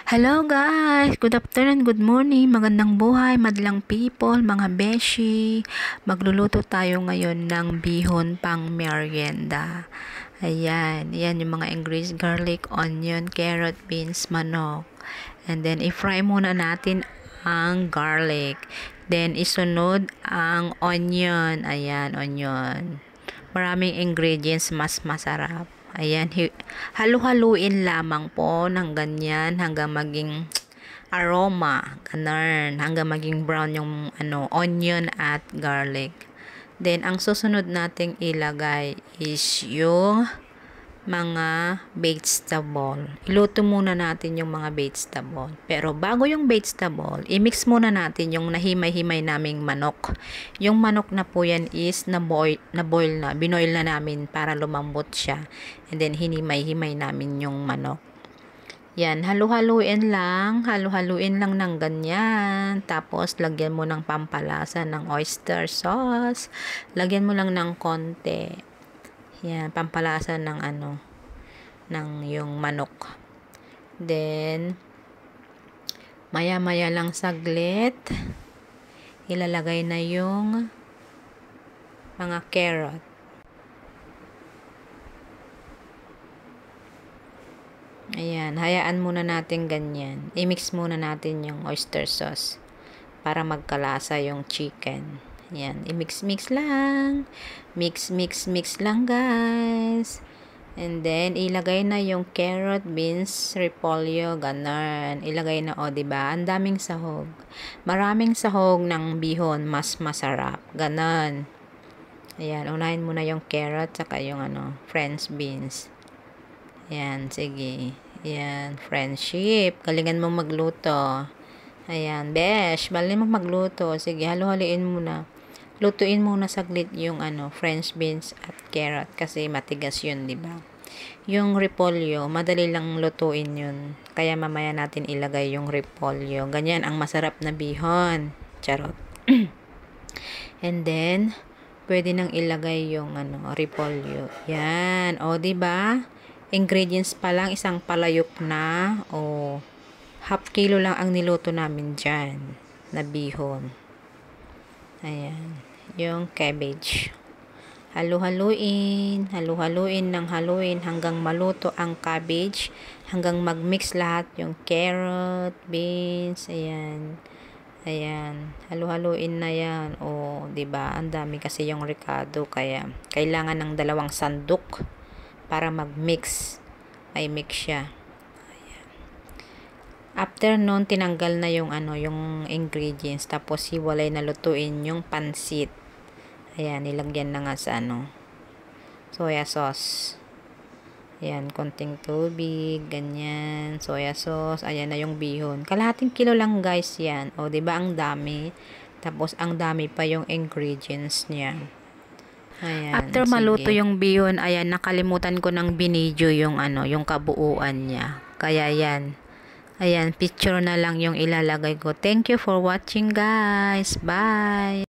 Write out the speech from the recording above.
Hello guys! Good afternoon, good morning, magandang buhay, madlang people, mga beshi. Magluluto tayo ngayon ng bihon pang merienda. Ayan, yan yung mga ingredients: garlic, onion, carrot, beans, manok. And then, i-fry muna natin ang garlic. Then, isunod ang onion. Ayan, onion. Maraming ingredients, mas masarap. Ayan, halu-haluin lamang po ng ganyan hanggang maging aroma, ganun, hanggang maging brown yung onion at garlic. Then, ang susunod nating ilagay is yung mga vegetable. Iluto muna natin yung mga vegetable. Pero bago yung vegetable, i-mix muna natin yung nahimay-himay naming manok. Yung manok na po yan is binoil na namin para lumambot siya. And then hinimay-himay namin yung manok. Yan, halu-haluin lang ng ganyan. Tapos lagyan mo ng pampalasa ng oyster sauce. Lagyan mo lang ng konti. Yan, pampalasa ng ng yung manok. Then, maya-maya lang saglit, ilalagay na yung mga carrot. Ayan, hayaan muna natin ganyan. I-mix muna natin yung oyster sauce para magkalasa yung chicken. Ayan, i-mix lang. Mix lang, guys. And then, ilagay na yung carrot, beans, repolyo, ganun. Ilagay na, diba? Ang daming sahog. Maraming sahog ng bihon, mas masarap. Ganun. Ayan, unahin muna yung carrot, saka yung French beans. Ayan, sige. Ayan, friendship. Galingan mo magluto. Ayan, besh. Bali mo magluto. Sige, halo-haliin muna. Lutuin muna saglit yung French beans at carrot kasi matigas yun, di ba? Yung repolyo, madali lang lutuin yun. Kaya mamaya natin ilagay yung repolyo. Ganyan ang masarap na bihon. Charot. And then, pwede nang ilagay yung repolyo. Yan, di ba? Ingredients pa lang, isang palayok na. Half kilo lang ang niluto namin dyan na bihon. Ayan, yung cabbage. Halu-haluin ng haluin hanggang maluto ang cabbage, hanggang mag-mix lahat yung carrot, beans, ayan. Halu-haluin na yan. diba? Ang dami kasi yung ricado, kaya kailangan ng 2 sandok para mag-mix. Ay mix siya. After nun, tinanggal na yung yung ingredients, tapos hiwalay na lutuin yung pansit. Ayan, nilagyan na nga sa soya sauce. Ayan, konting tubig, ganyan, soya sauce. Ayan na yung bihon. Kalahating kilo lang, guys, yan. Diba ang dami? Tapos ang dami pa yung ingredients niya. Ayan, after maluto yung bihon, ayan, nakalimutan ko ng binidyo yung yung kabuuan niya. Kaya yan. Ayan, picture na lang yung ilalagay ko. Thank you for watching, guys. Bye!